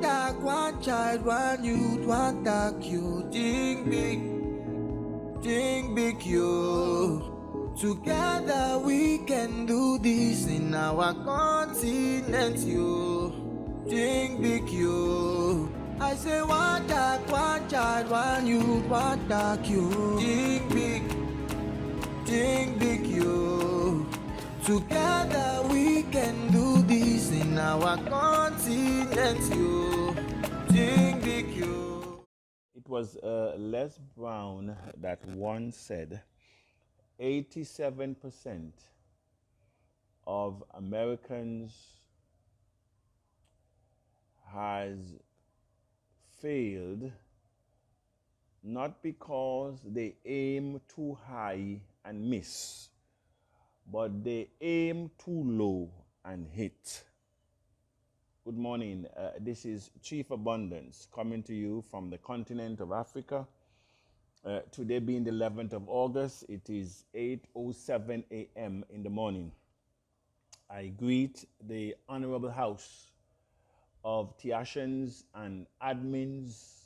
dog, one child, one youth, one dog, you think big, you. Together we can do this in our continent, you. Think big, you. I say one dog, one child, one youth, one dog, you. Think big, you. Together we can do this in our continent, you. Think big, you. It was Les Brown that once said 87% of Americans has failed not because they aim too high and miss, but they aim too low and hit. Good morning. This is Chief Abundance coming to you from the continent of Africa. Today being the 11th of August, it is 8:07 a.m. in the morning. I greet the Honorable House of Tiashans and admins,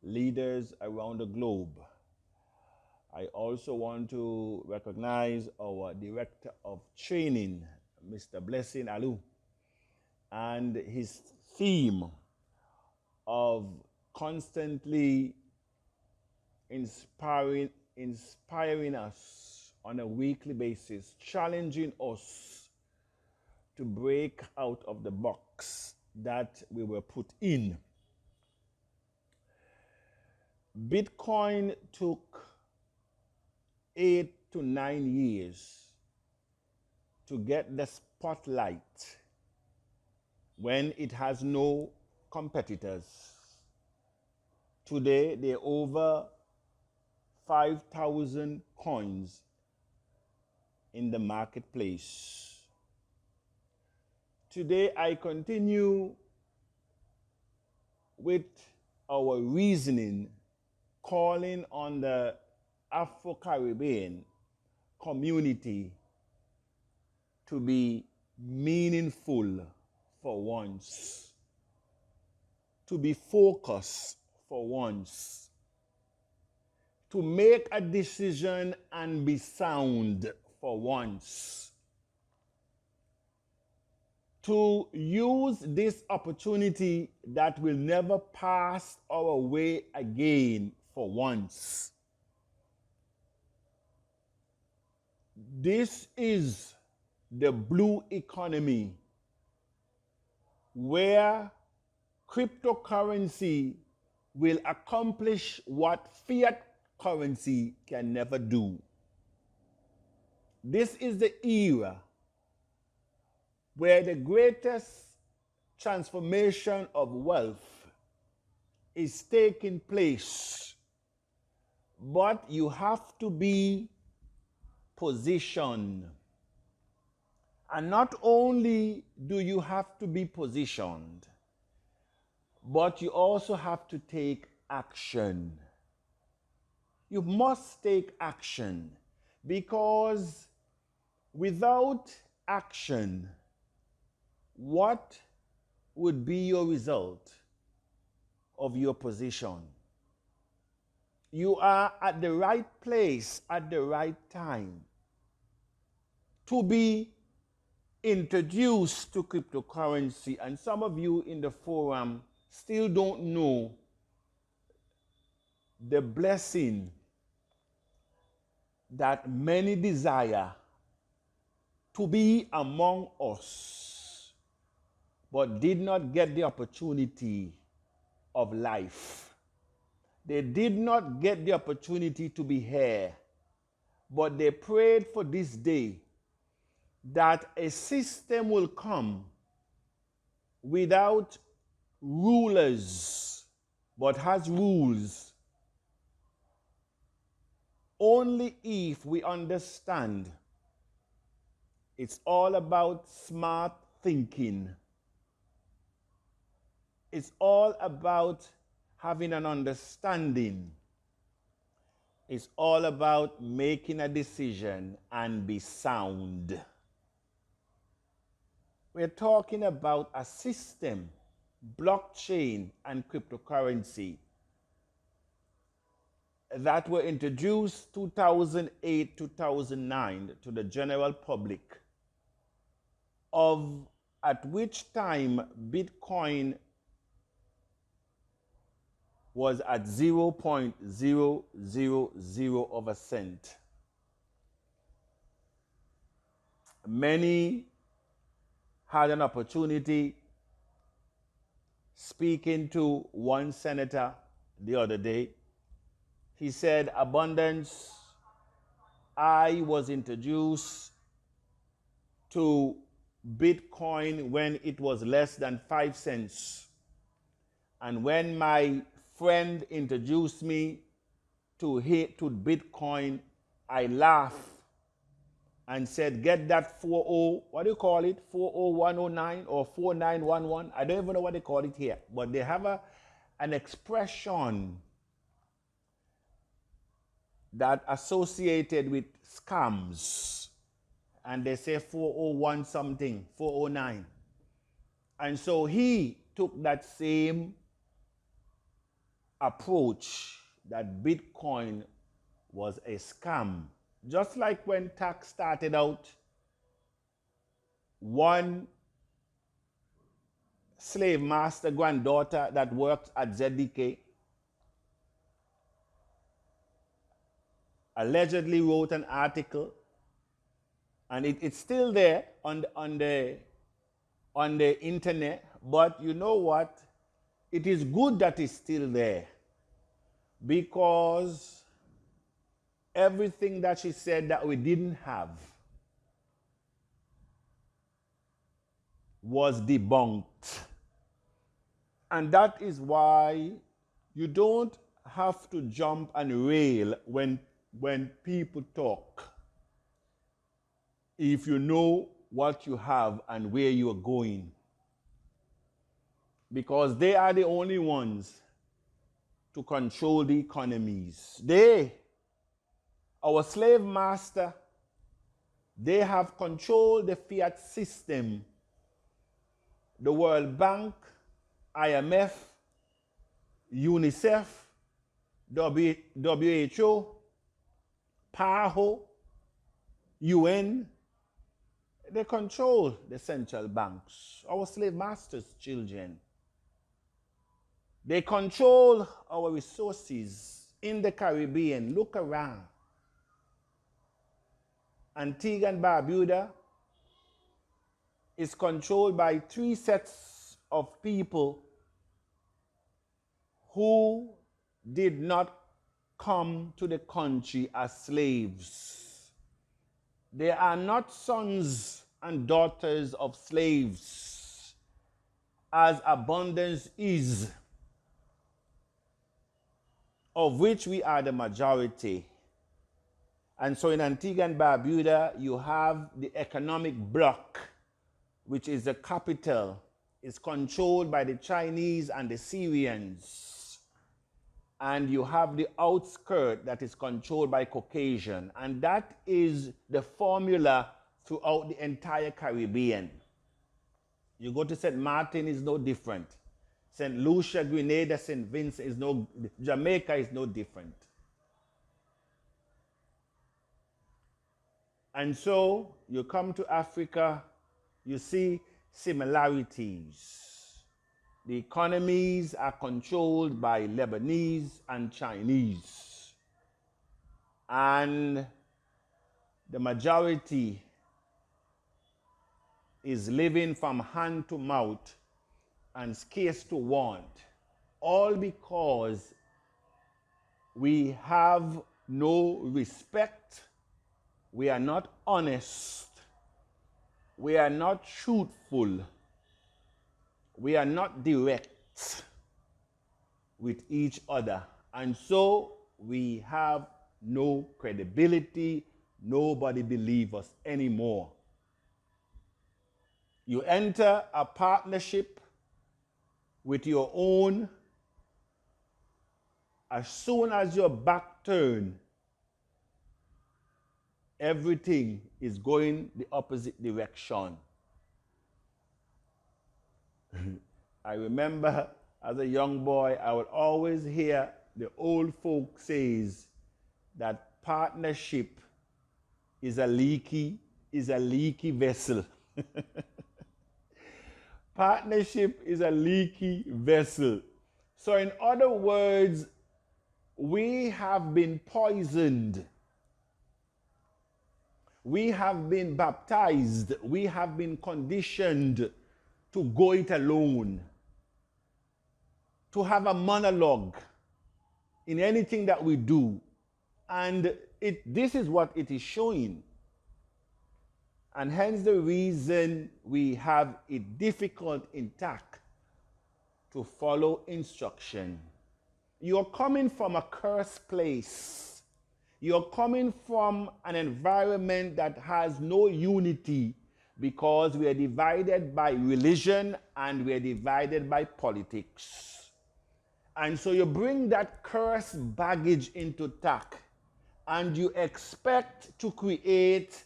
leaders around the globe. I also want to recognize our Director of Training, Mr. Blessing Alu, and his theme of constantly inspiring us on a weekly basis, challenging us to break out of the box that we were put in. Bitcoin took 8 to 9 years to get the spotlight when it has no competitors. Today, there are over 5,000 coins in the marketplace. Today, I continue with our reasoning, calling on the Afro-Caribbean community to be meaningful for once, to be focused for once, to make a decision and be sound for once, to use this opportunity that will never pass our way again for once. This is the blue economy where cryptocurrency will accomplish what fiat currency can never do. This is the era where the greatest transformation of wealth is taking place. But you have to be positioned. And not only do you have to be positioned, but you also have to take action. You must take action, because without action, what would be your result of your position? You are at the right place at the right time to be introduced to cryptocurrency, and some of you in the forum still don't know the blessing that many desire to be among us, but did not get the opportunity of life. They did not get the opportunity to be here, but they prayed for this day that a system will come without rulers, but has rules. Only if we understand it's all about smart thinking. It's all about having an understanding. It's all about making a decision and be sound. We're talking about a system blockchain and cryptocurrency that were introduced 2008 2009 to the general public, of at which time Bitcoin was at 0.000 of a cent. Many had an opportunity speaking to one senator the other day. He said, Abundance, I was introduced to Bitcoin when it was less than 5 cents. And when my friend introduced me to Bitcoin, I laughed and said, get that 40109 or 4911. I don't even know what they call it here, but they have an expression that associated with scams. And they say 401 something, 409. And so he took that same approach that Bitcoin was a scam. Just like when tax started out, one slave master granddaughter that worked at ZDK allegedly wrote an article, and it's still there on the internet. But you know what? It is good that it's still there, because everything that she said that we didn't have was debunked. And that is why you don't have to jump and rail when people talk, if you know what you have and where you are going. Because they are the only ones to control the economies. Our slave master, they have controlled the fiat system. The World Bank, IMF, UNICEF, WHO, PAHO, UN, they control the central banks, our slave masters' children. They control our resources in the Caribbean. Look around. Antigua and Barbuda is controlled by 3 sets of people who did not come to the country as slaves. They are not sons and daughters of slaves, as Abundance is, of which we are the majority. And so in Antigua and Barbuda, you have the economic bloc, which is the capital, is controlled by the Chinese and the Syrians. And you have the outskirt that is controlled by Caucasian. And that is the formula throughout the entire Caribbean. You go to St. Martin, is no different. St. Lucia, Grenada, St. Vincent is no, Jamaica is no different. And so you come to Africa, you see similarities. The economies are controlled by Lebanese and Chinese. And the majority is living from hand to mouth and scarce to want, all because we have no respect, we are not honest, we are not truthful, we are not direct with each other. And so we have no credibility, nobody believes us anymore. You enter a partnership with your own, as soon as your back turn, everything is going the opposite direction. I remember as a young boy, I would always hear the old folk says that partnership is a leaky vessel. Partnership is a leaky vessel. So in other words, we have been poisoned. We have been baptized. We have been conditioned to go it alone, to have a monologue in anything that we do. And this is what it is showing. And hence the reason we have it difficult in TAC to follow instruction. You're coming from a cursed place. You're coming from an environment that has no unity because we are divided by religion and we are divided by politics. And so you bring that cursed baggage into TAC and you expect to create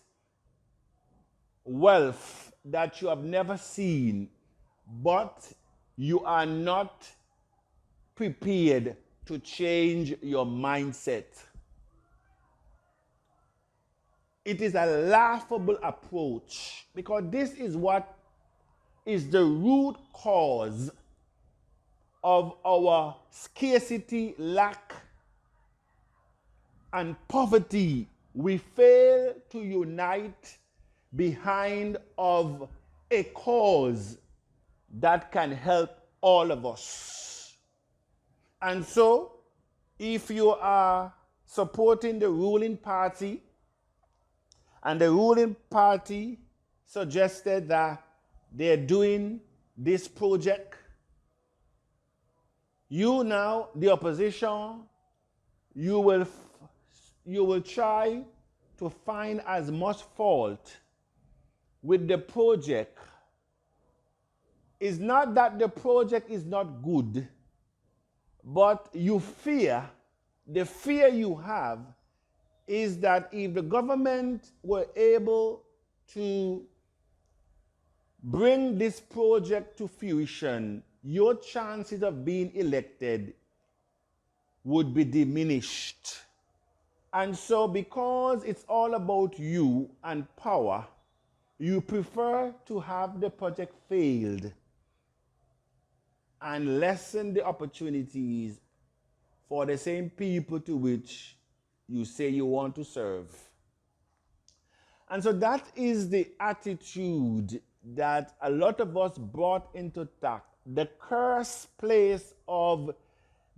wealth that you have never seen, but you are not prepared to change your mindset. It is a laughable approach because this is what is the root cause of our scarcity, lack, and poverty. We fail to unite behind of a cause that can help all of us. And so, if you are supporting the ruling party, and the ruling party suggested that they're doing this project, you now, the opposition, you will try to find as much fault with the project. It's not that the project is not good, but you fear, the fear you have is that if the government were able to bring this project to fruition, your chances of being elected would be diminished. And so because it's all about you and power, you prefer to have the project failed and lessen the opportunities for the same people to which you say you want to serve. And so that is the attitude that a lot of us brought into TAC, the cursed place of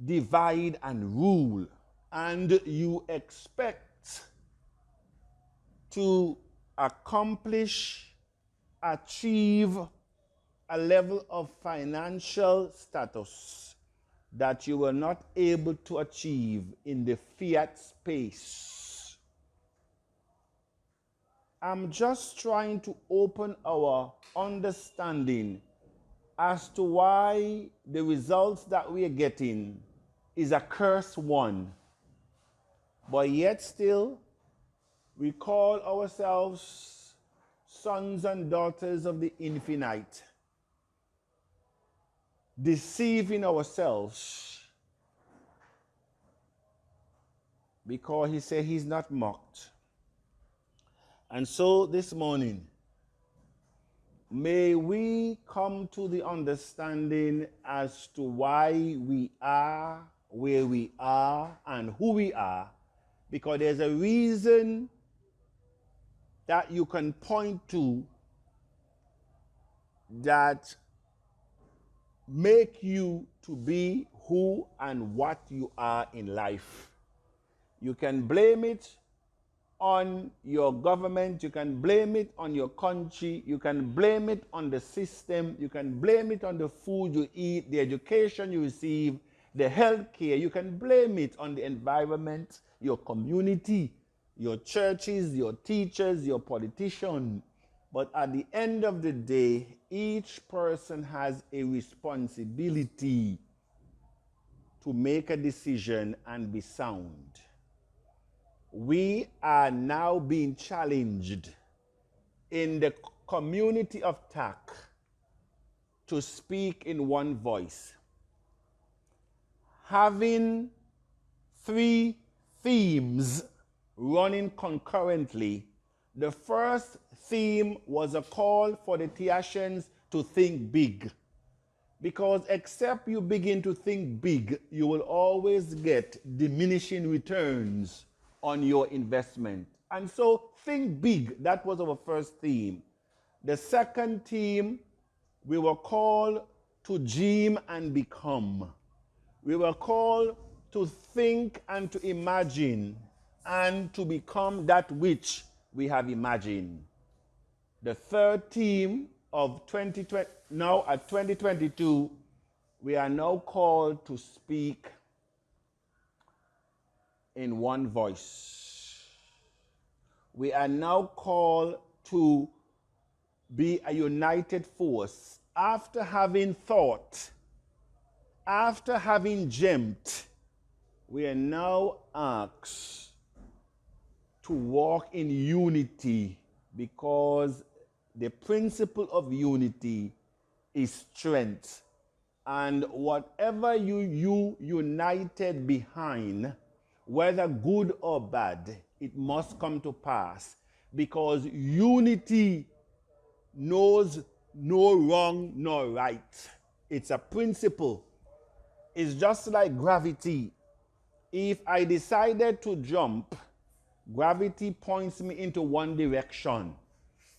divide and rule. And you expect to accomplish, achieve a level of financial status that you were not able to achieve in the fiat space. I'm just trying to open our understanding as to why the results that we are getting is a cursed one. But yet still, we call ourselves sons and daughters of the infinite, deceiving ourselves because he said he's not mocked. And so this morning, may we come to the understanding as to why we are where we are and who we are, because there's a reason that you can point to that make you to be who and what you are in life. You can blame it on your government, you can blame it on your country, you can blame it on the system, you can blame it on the food you eat, the education you receive, the health care, you can blame it on the environment, your community, your churches, your teachers, your politicians. But at the end of the day, each person has a responsibility to make a decision and be sound. We are now being challenged in the community of TAC to speak in one voice, having 3 themes running concurrently. The first theme was a call for the Tiatians to think big. Because except you begin to think big, you will always get diminishing returns on your investment. And so think big, that was our first theme. The second theme, we were called to dream and become. We were called to think and to imagine and to become that which we have imagined. The third theme of 2020, now at 2022, we are now called to speak in one voice. We are now called to be a united force. After having thought, after having dreamt, we are now asked to walk in unity, because the principle of unity is strength. And whatever you united behind, whether good or bad, it must come to pass, because unity knows no wrong nor right. It's a principle. It's just like gravity. If I decided to jump, gravity points me into one direction.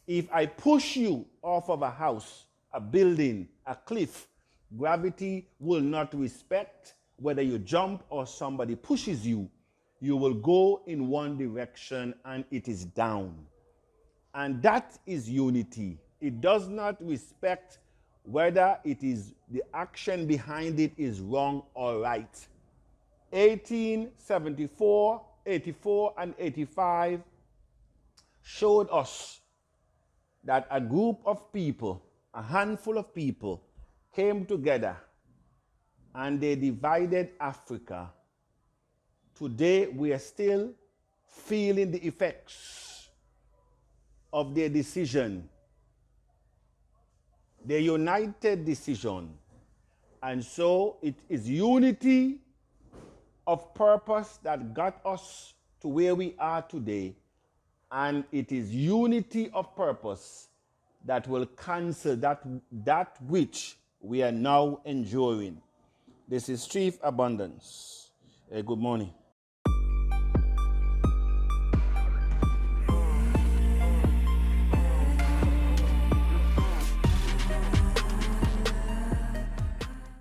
If I push you off of a house, a building, a cliff, gravity will not respect whether you jump or somebody pushes you. You will go in one direction and it is down. And that is unity. It does not respect whether it is the action behind it is wrong or right. 1874, 84, and 85 showed us that a group of people, a handful of people, came together and they divided Africa. Today, we are still feeling the effects of their decision, their united decision. And so it is unity of purpose that got us to where we are today. And it is unity of purpose that will cancel that which we are now enjoying. This is Chief Abundance. Good morning.